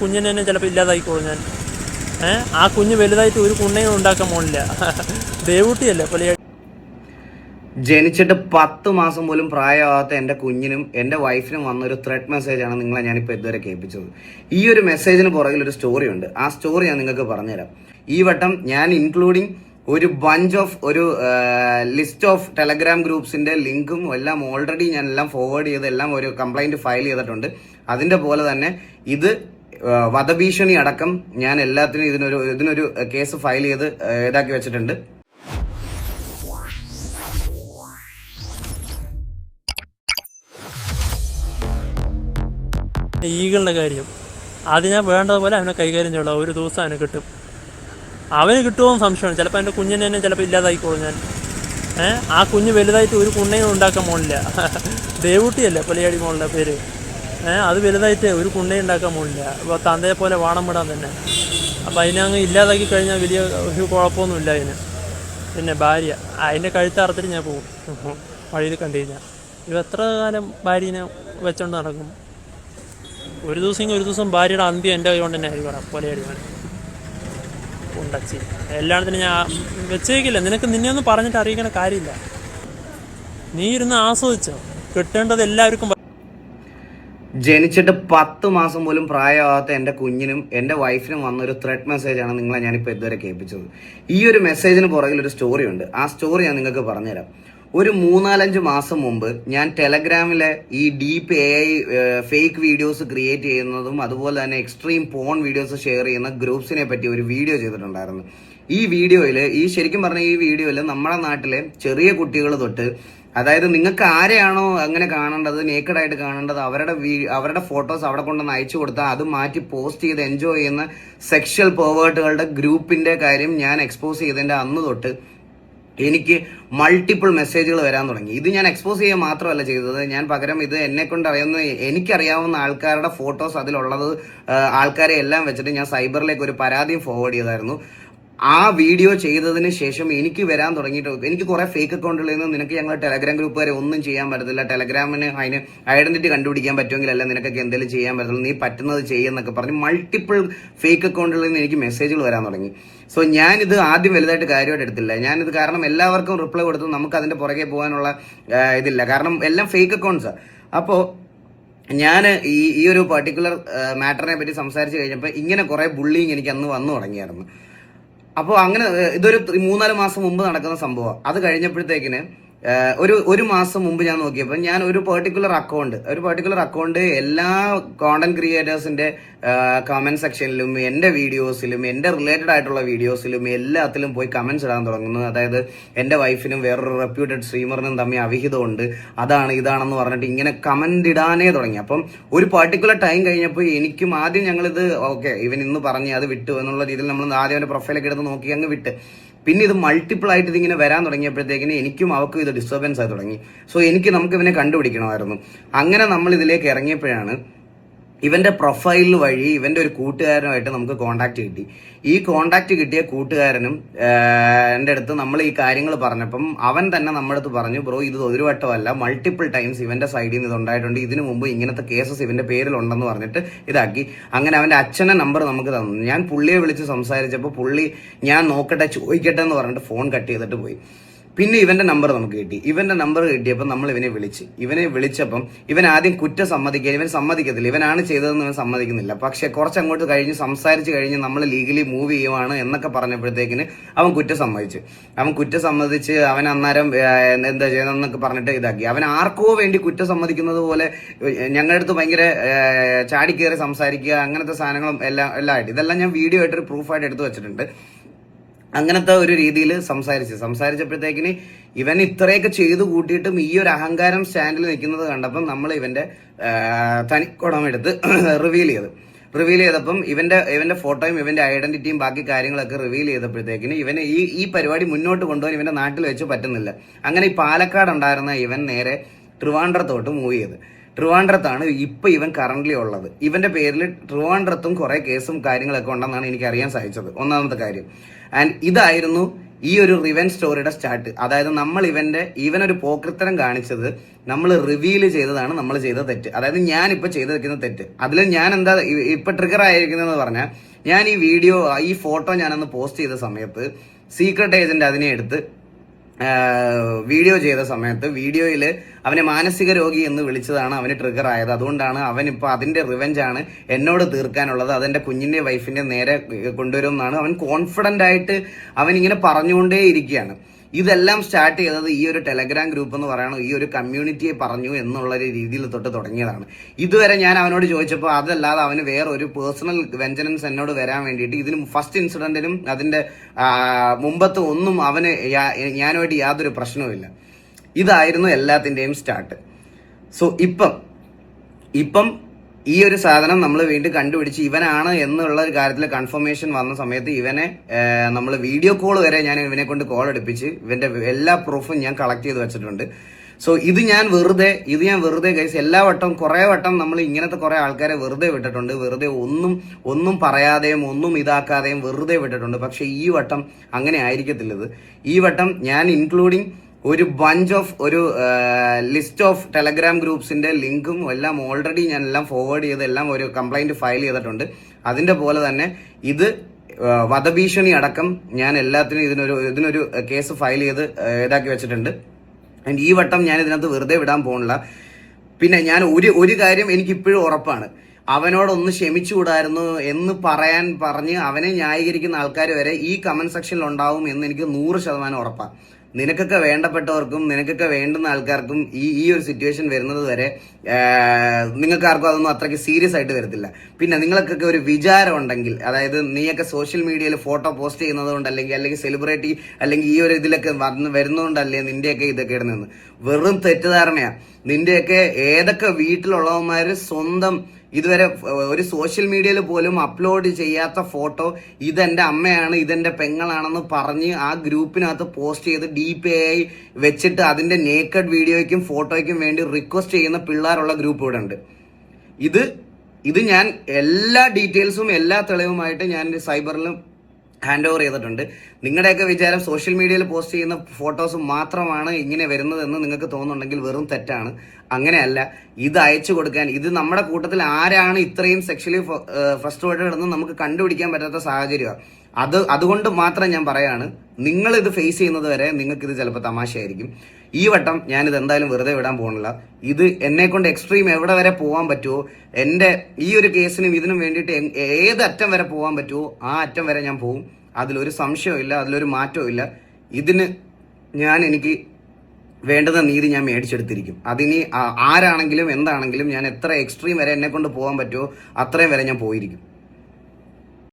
കുഞ്ഞിനെ തന്നെ ചിലപ്പോൾ ഇല്ലാതായിക്കോളും ഞാൻ. ആ കുഞ്ഞ് വലുതായിട്ട് ഒരു കുണ്ണയും ഉണ്ടാക്കാൻ പോണില്ല. ദേവൂട്ടിയല്ലേ പൊലിയാടി. ജനിച്ചിട്ട് 10 മാസം പോലും പ്രായമാകാത്ത എൻ്റെ കുഞ്ഞിനും എൻ്റെ വൈഫിനും വന്നൊരു ത്രെഡ് മെസ്സേജാണ് നിങ്ങളെ ഞാനിപ്പോൾ ഇതുവരെ കേൾപ്പിച്ചത്. ഈ ഒരു മെസ്സേജിന് പുറകിൽ ഒരു സ്റ്റോറി ഉണ്ട്. ആ സ്റ്റോറി ഞാൻ നിങ്ങൾക്ക് പറഞ്ഞുതരാം. ഈ വട്ടം ഞാൻ ഇൻക്ലൂഡിങ് ഒരു ബഞ്ച് ഓഫ് ഒരു ലിസ്റ്റ് ഓഫ് ടെലഗ്രാം ഗ്രൂപ്പ്സിന്റെ ലിങ്കും എല്ലാം ഓൾറെഡി ഞാൻ എല്ലാം ഫോർവേഡ് ചെയ്ത് എല്ലാം ഒരു കംപ്ലൈന്റ് ഫയൽ ചെയ്തിട്ടുണ്ട്. അതിന്റെ പോലെ തന്നെ ഇത് വധഭീഷണി അടക്കം ഞാൻ എല്ലാത്തിനും ഇതിനൊരു കേസ് ഫയൽ ചെയ്ത് ഇതാക്കി വെച്ചിട്ടുണ്ട്. ഈകളുടെ കാര്യം അത് ഞാൻ വേണ്ടതുപോലെ അവനെ കൈകാര്യം ചെയ്യണം. ഒരു ദിവസം അവന് കിട്ടും. അവന് കിട്ടുമോ സംശയമാണ്. ചിലപ്പോൾ എൻ്റെ കുഞ്ഞിനെ തന്നെ ചിലപ്പോൾ ഇല്ലാതായിക്കോളും ഞാൻ. ആ കുഞ്ഞ് വലുതായിട്ട് ഒരു കുണ്ണയും ഉണ്ടാക്കാൻ പോണില്ല. ദേവൂട്ടിയല്ലേ പൊലിയാടി മോളുടെ പേര്. അത് വലുതായിട്ട് ഒരു കുണ്ണയും ഉണ്ടാക്കാൻ പോണില്ല. അപ്പോൾ തന്തയെ പോലെ വാണം വിടാൻ തന്നെ. അപ്പോൾ അതിനങ്ങ് ഇല്ലാതാക്കി കഴിഞ്ഞാൽ വലിയ ഒരു കുഴപ്പമൊന്നുമില്ല അതിന്. പിന്നെ ഭാര്യ അതിൻ്റെ കഴുത്തറുത്തിട്ട് ഞാൻ പോകും വഴിയിൽ കണ്ടു കഴിഞ്ഞാൽ. ഇത് എത്ര കാലം ഭാര്യനെ വെച്ചോണ്ട് നടക്കും? ഒരു ദിവസം ഭാര്യയുടെ അന്ത്യം എൻ്റെ കൈകൊണ്ട് തന്നെ ആയിരിക്കണം പൊലയടി വേണം ഉണ്ടച്ചി. എല്ലായിടത്തിനും ഞാൻ വെച്ചേക്കില്ല. നിന്നെ ഒന്നും പറഞ്ഞിട്ട് അറിയിക്കണ കാര്യമില്ല. നീ ഇരുന്ന് ആസ്വദിച്ചോ. കിട്ടേണ്ടത് എല്ലാവർക്കും. ജനിച്ചിട്ട് 10 മാസം പോലും പ്രായമാകാത്ത എൻ്റെ കുഞ്ഞിനും എൻ്റെ വൈഫിനും വന്നൊരു ത്രെഡ് മെസ്സേജാണ് നിങ്ങളെ ഞാനിപ്പോൾ ഇതുവരെ കേൾപ്പിച്ചത്. ഈ ഒരു മെസ്സേജിന് പുറകിൽ ഒരു സ്റ്റോറി ഉണ്ട്. ആ സ്റ്റോറി ഞാൻ നിങ്ങൾക്ക് പറഞ്ഞുതരാം. ഒരു 3-4 മാസം മുമ്പ് ഞാൻ ടെലഗ്രാമിലെ ഈ deep AI fake videos create ചെയ്യുന്നതും അതുപോലെ തന്നെ എക്സ്ട്രീം പോൺ വീഡിയോസ് ഷെയർ ചെയ്യുന്ന ഗ്രൂപ്പ്സിനെ പറ്റി ഒരു വീഡിയോ ചെയ്തിട്ടുണ്ടായിരുന്നു. ഈ വീഡിയോയിൽ ശരിക്കും പറഞ്ഞ ഈ വീഡിയോയിൽ നമ്മുടെ നാട്ടിലെ ചെറിയ കുട്ടികൾ തൊട്ട്, അതായത് നിങ്ങൾക്ക് ആരെയാണോ അങ്ങനെ കാണേണ്ടത്, നേക്കഡായിട്ട് കാണേണ്ടത്, അവരുടെ ഫോട്ടോസ് അവിടെ കൊണ്ടുവന്ന് അയച്ചു കൊടുത്താൽ അത് മാറ്റി പോസ്റ്റ് ചെയ്ത് എൻജോയ് ചെയ്യുന്ന സെക്ഷൽ പെർവേർട്ടുകളുടെ ഗ്രൂപ്പിന്റെ കാര്യം ഞാൻ എക്സ്പോസ് ചെയ്തതിന്റെ അന്ന് തൊട്ട് എനിക്ക് മൾട്ടിപ്പിൾ മെസ്സേജുകൾ വരാൻ തുടങ്ങി. ഇത് ഞാൻ എക്സ്പോസ് ചെയ്യുക മാത്രമല്ല ചെയ്തത്, ഞാൻ പകരം ഇത് എന്നെ കൊണ്ട് എനിക്കറിയാവുന്ന ആൾക്കാരുടെ ഫോട്ടോസ് അതിലുള്ളത് ആൾക്കാരെ എല്ലാം വെച്ചിട്ട് ഞാൻ സൈബറിലേക്ക് ഒരു പരാതിയും ഫോർവേഡ് ചെയ്തായിരുന്നു. ആ വീഡിയോ ചെയ്തതിന് ശേഷം എനിക്ക് വരാൻ തുടങ്ങിയിട്ട് എനിക്ക് കുറെ ഫേക്ക് അക്കൗണ്ടുകളിൽ നിന്ന് നിനക്ക് ഞങ്ങൾ ടെലഗ്രാം ഗ്രൂപ്പ് വരെ ഒന്നും ചെയ്യാൻ പറ്റത്തില്ല, ടെലഗ്രാമിന് അതിന് ഐഡന്റിറ്റി കണ്ടുപിടിക്കാൻ പറ്റുമെങ്കിൽ അല്ല നിനക്കൊക്കെ എന്തെങ്കിലും ചെയ്യാൻ പറ്റത്തുള്ളൂ, നീ പറ്റുന്നത് ചെയ്യുന്നൊക്കെ പറഞ്ഞ് മൾട്ടിപ്പിൾ ഫേക്ക് അക്കൗണ്ടുകളിൽ നിന്ന് എനിക്ക് മെസ്സേജുകൾ വരാൻ തുടങ്ങി. സോ ഞാനിത് ആദ്യം വലുതായിട്ട് കാര്യമായിട്ട് എടുത്തില്ല. ഞാനിത് കാരണം എല്ലാവർക്കും റിപ്ലൈ കൊടുത്തു നമുക്ക് അതിന്റെ പുറകെ പോകാനുള്ള ഇതില്ല, കാരണം എല്ലാം ഫേക്ക് അക്കൗണ്ട്സാണ്. അപ്പോൾ ഞാൻ ഈ ഒരു പർട്ടിക്കുലർ മാറ്ററിനെ പറ്റി സംസാരിച്ച് കഴിഞ്ഞപ്പോൾ ഇങ്ങനെ കുറെ ബുള്ളിങ് എനിക്ക് അന്ന് വന്നു തുടങ്ങിയായിരുന്നു. അപ്പോൾ അങ്ങനെ ഇതൊരു 3-4 മാസം മുമ്പ് നടക്കുന്ന സംഭവം. അത് കഴിഞ്ഞപ്പോഴത്തേക്കിന് ഒരു മാസം മുമ്പ് ഞാൻ നോക്കിയപ്പോൾ ഞാൻ ഒരു പെർട്ടിക്കുലർ അക്കൗണ്ട് എല്ലാ കോണ്ടന്റ് ക്രിയേറ്റേഴ്സിന്റെ കമന്റ് സെക്ഷനിലും എന്റെ വീഡിയോസിലും എന്റെ റിലേറ്റഡ് ആയിട്ടുള്ള വീഡിയോസിലും എല്ലാത്തിലും പോയി കമന്റ്സ് ഇടാൻ തുടങ്ങുന്നു. അതായത് എന്റെ വൈഫിനും വേറൊരു റെപ്യൂട്ടഡ് സ്ട്രീമറിനും തമ്മിൽ അവിഹിതമുണ്ട്, അതാണ് ഇതാണെന്ന് പറഞ്ഞിട്ട് ഇങ്ങനെ കമന്റ് ഇടാനേ തുടങ്ങി. അപ്പം ഒരു പെർട്ടിക്കുലർ ടൈം കഴിഞ്ഞപ്പോൾ എനിക്കും ആദ്യം ഞങ്ങളിത് ഓക്കെ ഇവൻ ഇന്ന് പറഞ്ഞ് അത് വിട്ടു എന്നുള്ള രീതിയിൽ നമ്മൾ ആദ്യം അവന്റെ പ്രൊഫൈലൊക്കെ എടുത്ത് നോക്കി അങ്ങ് വിട്ട്. പിന്നെ ഇത് മൾട്ടിപ്പിൾ ആയിട്ട് ഇതിങ്ങനെ വരാൻ തുടങ്ങിയപ്പോഴത്തേക്കിന് എനിക്കും അവർക്കും ഇത് ഡിസ്റ്റർബൻസ് ആയി തുടങ്ങി. സോ നമുക്ക് ഇവനെ കണ്ടുപിടിക്കണമായിരുന്നു. അങ്ങനെ നമ്മൾ ഇതിലേക്ക് ഇറങ്ങിയപ്പോഴാണ് ഇവന്റെ പ്രൊഫൈൽ വഴി ഇവന്റെ ഒരു കൂട്ടുകാരനുമായിട്ട് നമുക്ക് കോണ്ടാക്ട് കിട്ടി. ഈ കോണ്ടാക്ട് കിട്ടിയ കൂട്ടുകാരനും എൻ്റെ അടുത്ത് നമ്മൾ ഈ കാര്യങ്ങൾ പറഞ്ഞപ്പം അവൻ തന്നെ നമ്മുടെ അടുത്ത് പറഞ്ഞു, ബ്രോ ഇത് ഒരു വട്ടമല്ല മൾട്ടിപ്പിൾ ടൈംസ് ഇവന്റെ സൈഡിൽ നിന്ന് ഇത് ഉണ്ടായിട്ടുണ്ട്, ഇതിനു മുമ്പ് ഇങ്ങനത്തെ കേസസ് ഇവന്റെ പേരിലുണ്ടെന്ന് പറഞ്ഞിട്ട് ഇതാക്കി. അങ്ങനെ അവന്റെ അച്ഛന്റെ നമ്പർ നമുക്ക് തന്നു. ഞാൻ പുള്ളിയെ വിളിച്ച് സംസാരിച്ചപ്പോൾ പുള്ളി ഞാൻ നോക്കട്ടെ ചോദിക്കട്ടെ എന്ന് പറഞ്ഞിട്ട് ഫോൺ കട്ട് ചെയ്തിട്ട് പോയി. പിന്നെ ഇവന്റെ നമ്പർ നമുക്ക് കിട്ടി. ഇവന്റെ നമ്പർ കിട്ടിയപ്പോൾ നമ്മൾ ഇവനെ വിളിച്ചപ്പം ഇവൻ ആദ്യം കുറ്റം ഇവൻ സമ്മതിക്കത്തില്ല, ഇവനാണ് ചെയ്തതെന്ന് ഇവൻ സമ്മതിക്കുന്നില്ല. പക്ഷെ കുറച്ചങ്ങോട്ട് കഴിഞ്ഞ് സംസാരിച്ച് കഴിഞ്ഞ് നമ്മൾ ലീഗലി മൂവ് ചെയ്യുവാണ് എന്നൊക്കെ പറഞ്ഞപ്പോഴത്തേക്കിന് അവൻ കുറ്റം സമ്മതിച്ച് അവൻ അന്നേരം എന്താ ചെയ്യുന്നതെന്നൊക്കെ പറഞ്ഞിട്ട് ഇതാക്കി. അവൻ ആർക്കോ വേണ്ടി കുറ്റം സമ്മതിക്കുന്നത് പോലെ ഞങ്ങളുടെ അടുത്ത് ഭയങ്കര ചാടിക്കേറി സംസാരിക്കുക, അങ്ങനത്തെ സാധനങ്ങളും എല്ലാം ആയിട്ട് ഇതെല്ലാം ഞാൻ വീഡിയോ ആയിട്ടൊരു പ്രൂഫായിട്ട് എടുത്തു വെച്ചിട്ടുണ്ട്. അങ്ങനത്തെ ഒരു രീതിയിൽ സംസാരിച്ചപ്പോഴത്തേക്കിന് ഇവൻ ഇത്രയൊക്കെ ചെയ്തു കൂട്ടിയിട്ടും ഈ ഒരു അഹങ്കാരം സ്റ്റാൻഡിൽ നിൽക്കുന്നത് കണ്ടപ്പം നമ്മൾ ഇവന്റെ തനിക്കുടം എടുത്ത് റിവീൽ ചെയ്തപ്പം ഇവന്റെ ഫോട്ടോയും ഇവന്റെ ഐഡന്റിറ്റിയും ബാക്കി കാര്യങ്ങളൊക്കെ റിവീൽ ചെയ്തപ്പോഴത്തേക്കിന് ഇവന് ഈ പരിപാടി മുന്നോട്ട് കൊണ്ടുപോകാൻ ഇവന്റെ നാട്ടിൽ വെച്ച് പറ്റുന്നില്ല. അങ്ങനെ ഈ പാലക്കാട് ഉണ്ടായിരുന്ന ഇവൻ നേരെ ട്രിവാൻഡ്രത്തോട്ട് മൂവ് ചെയ്ത്. ട്രിവാൻഡ്രത്താണ് ഇപ്പൊ ഇവൻ കറന്റ്ലി ഉള്ളത്. ഇവന്റെ പേരിൽ ട്രിവാൻഡ്രത്തും കുറെ കേസും കാര്യങ്ങളൊക്കെ ഉണ്ടെന്നാണ് എനിക്ക് അറിയാൻ സാധിച്ചത്, ഒന്നാമത്തെ കാര്യം. ആൻഡ് ഇതായിരുന്നു ഈ ഒരു റിവൻ സ്റ്റോറിയുടെ സ്റ്റാർട്ട്. അതായത് നമ്മൾ ഇവനൊരു പോക്രിത്തരം കാണിച്ചത് നമ്മൾ റിവീൽ ചെയ്തതാണ് നമ്മൾ ചെയ്ത തെറ്റ്. അതായത് ഞാൻ ഇപ്പൊ ചെയ്തു വെക്കുന്ന തെറ്റ്. അതിൽ ഞാൻ എന്താ ഇപ്പൊ ട്രിഗർ ആയിരിക്കുന്നതെന്ന് പറഞ്ഞാൽ, ഞാൻ ഈ ഫോട്ടോ ഞാനന്ന് പോസ്റ്റ് ചെയ്ത സമയത്ത് സീക്രട്ട് ഏജന്റ് അതിനെ എടുത്ത് വീഡിയോ ചെയ്ത സമയത്ത് വീഡിയോയിൽ അവനെ മാനസിക രോഗി എന്ന് വിളിച്ചതാണ് അവന് ട്രിഗർ ആയത്. അതുകൊണ്ടാണ് അവനിപ്പോൾ അതിന്റെ റിവെഞ്ചാണ് എന്നോട് തീർക്കാനുള്ളത്, അതെന്റെ കുഞ്ഞിന്റെ വൈഫിന്റെ നേരെ കൊണ്ടുവരുമെന്നാണ് അവൻ കോൺഫിഡന്റ് ആയിട്ട് അവൻ ഇങ്ങനെ പറഞ്ഞുകൊണ്ടേ ഇരിക്കുകയാണ്. ഇതെല്ലാം സ്റ്റാർട്ട് ചെയ്തത് ഈ ഒരു ടെലഗ്രാം ഗ്രൂപ്പ് എന്ന് പറയണോ, ഈ ഒരു കമ്മ്യൂണിറ്റിയെ പറഞ്ഞു എന്നുള്ള ഒരു രീതിയിൽ തൊട്ട് തുടങ്ങിയതാണ്. ഇതുവരെ ഞാൻ അവനോട് ചോദിച്ചപ്പോൾ അതല്ലാതെ അവന് വേറെ ഒരു പേഴ്സണൽ വെഞ്ചനൻസ് എന്നോട് വരാൻ വേണ്ടിയിട്ട് ഇതിന് ഫസ്റ്റ് ഇൻസിഡന്റിനും അതിന്റെ മുമ്പത്തെ ഒന്നും അവന് ഞാനുമായിട്ട് യാതൊരു പ്രശ്നവുമില്ല. ഇതായിരുന്നു എല്ലാത്തിന്റെയും സ്റ്റാർട്ട്. സോ ഇപ്പം ഈ ഒരു സാധനം നമ്മൾ വീണ്ടും കണ്ടുപിടിച്ച് ഇവനാണ് എന്നുള്ള ഒരു കാര്യത്തിൽ കൺഫർമേഷൻ വന്ന സമയത്ത് ഇവനെ നമ്മൾ വീഡിയോ കോൾ വരെ ഞാൻ ഇവനെ കൊണ്ട് കോൾ എടുപ്പിച്ച് ഇവന്റെ എല്ലാ പ്രൂഫും ഞാൻ കളക്ട് ചെയ്ത് വെച്ചിട്ടുണ്ട്. സോ ഇത് ഞാൻ വെറുതെ ഗൈസ് കുറെ വട്ടം നമ്മൾ ഇങ്ങനത്തെ കുറെ ആൾക്കാരെ വെറുതെ വിട്ടിട്ടുണ്ട്. വെറുതെ ഒന്നും പറയാതെയും ഒന്നും ഇതാക്കാതെയും വെറുതെ വിട്ടിട്ടുണ്ട്. പക്ഷെ ഈ വട്ടം അങ്ങനെ ആയിരിക്കത്തില്ലത്. ഈ വട്ടം ഞാൻ ഇൻക്ലൂഡിങ് ഒരു ബഞ്ച് ഓഫ് ഒരു ലിസ്റ്റ് ഓഫ് ടെലഗ്രാം ഗ്രൂപ്പ്സിന്റെ ലിങ്കും എല്ലാം ഓൾറെഡി ഞാൻ എല്ലാം ഫോർവേഡ് ചെയ്ത് എല്ലാം ഒരു കംപ്ലൈന്റ് ഫയൽ ചെയ്തിട്ടുണ്ട്. അതിന്റെ പോലെ തന്നെ ഇത് വധഭീഷണി അടക്കം ഞാൻ എല്ലാത്തിനും ഇതിനൊരു കേസ് ഫയൽ ചെയ്ത് ഇതാക്കി വെച്ചിട്ടുണ്ട്. ആൻഡ് ഈ വട്ടം ഞാൻ ഇതിനകത്ത് വെറുതെ വിടാൻ പോകുന്നില്ല. പിന്നെ ഞാൻ ഒരു കാര്യം എനിക്ക് ഇപ്പോഴും ഉറപ്പാണ്, അവനോടൊന്ന് ക്ഷമിച്ചുകൂടായിരുന്നു എന്ന് പറഞ്ഞ് അവനെ ന്യായീകരിക്കുന്ന ആൾക്കാർ വരെ ഈ കമന്റ് സെക്ഷനിൽ ഉണ്ടാവും എന്ന് എനിക്ക് 100% ഉറപ്പാണ്. നിനക്കൊക്കെ വേണ്ടപ്പെട്ടവർക്കും നിനക്കൊക്കെ വേണ്ടുന്ന ആൾക്കാർക്കും ഈ ഒരു സിറ്റുവേഷൻ വരുന്നത് വരെ നിങ്ങൾക്ക് ആർക്കും അതൊന്നും അത്രയ്ക്ക് സീരിയസ് ആയിട്ട് വരത്തില്ല. പിന്നെ നിങ്ങൾക്കൊക്കെ ഒരു വിചാരം ഉണ്ടെങ്കിൽ, അതായത് നീയൊക്കെ സോഷ്യൽ മീഡിയയിൽ ഫോട്ടോ പോസ്റ്റ് ചെയ്യുന്നത് കൊണ്ട് അല്ലെങ്കിൽ സെലിബ്രിറ്റി അല്ലെങ്കിൽ ഈ ഒരു ഇതിലൊക്കെ വരുന്നതുകൊണ്ടല്ലേ നിന്റെയൊക്കെ ഇതൊക്കെ ഇടുന്നത്, വെറും തെറ്റിദ്ധാരണയാണ്. നിന്റെയൊക്കെ ഏതൊക്കെ വീട്ടിലുള്ളവന്മാര് സ്വന്തം ഇതുവരെ ഒരു സോഷ്യൽ മീഡിയയിൽ പോലും അപ്ലോഡ് ചെയ്യാത്ത ഫോട്ടോ ഇതെന്റെ അമ്മയാണ് ഇതെന്റെ പെങ്ങളാണെന്ന് പറഞ്ഞ് ആ ഗ്രൂപ്പിനകത്ത് പോസ്റ്റ് ചെയ്ത് DPI വെച്ചിട്ട് അതിന്റെ നേക്കഡ് വീഡിയോയ്ക്കും ഫോട്ടോയ്ക്കും വേണ്ടി റിക്വസ്റ്റ് ചെയ്യുന്ന പിള്ളേരുള്ള ഗ്രൂപ്പ് ഇവിടെ ഉണ്ട്. ഇത് ഞാൻ എല്ലാ ഡീറ്റെയിൽസും എല്ലാ തെളിവുമായിട്ട് ഞാൻ സൈബറിലും ഹാൻഡ് ഓവർ ചെയ്തിട്ടുണ്ട്. നിങ്ങളുടെയൊക്കെ വിചാരം സോഷ്യൽ മീഡിയയിൽ പോസ്റ്റ് ചെയ്യുന്ന ഫോട്ടോസ് മാത്രമാണ് ഇങ്ങനെ വരുന്നതെന്ന് നിങ്ങൾക്ക് തോന്നുന്നുണ്ടെങ്കിൽ വെറും തെറ്റാണ്. അങ്ങനെയല്ല. ഇത് അയച്ചു കൊടുക്കാൻ, ഇത് നമ്മുടെ കൂട്ടത്തിൽ ആരാണ് ഇത്രയും സെക്ഷലി ഫ്രസ്ട്രേറ്റഡ് എന്ന് നമുക്ക് കണ്ടുപിടിക്കാൻ പറ്റാത്ത സാഹചര്യമാണ്. അതുകൊണ്ട് മാത്രം ഞാൻ പറയാണ്, നിങ്ങൾ ഇത് ഫേസ് ചെയ്യുന്നത് വരെ നിങ്ങൾക്ക് ഇത് ചിലപ്പോൾ തമാശയായിരിക്കും. ഈ വട്ടം ഞാനിത് എന്തായാലും വെറുതെ വിടാൻ പോകുന്നില്ല. ഇത് എന്നെ കൊണ്ട് എക്സ്ട്രീം എവിടെ വരെ പോകാൻ പറ്റുമോ, എന്റെ ഈ ഒരു കേസിനും ഇതിനും വേണ്ടിയിട്ട് ഏത് അറ്റം വരെ പോകാൻ പറ്റുമോ ആ അറ്റം വരെ ഞാൻ പോകും. അതിലൊരു സംശയവും ഇല്ല, അതിലൊരു മാറ്റവും ഇല്ല. ഇതിന് എനിക്ക് വേണ്ടുന്ന നീതി ഞാൻ മേടിച്ചെടുത്തിരിക്കും. അതിനി ആരാണെങ്കിലും എന്താണെങ്കിലും ഞാൻ എത്ര എക്സ്ട്രീം വരെ എന്നെ കൊണ്ട് പോകാൻ പറ്റുമോ അത്രയും വരെ ഞാൻ പോയിരിക്കും.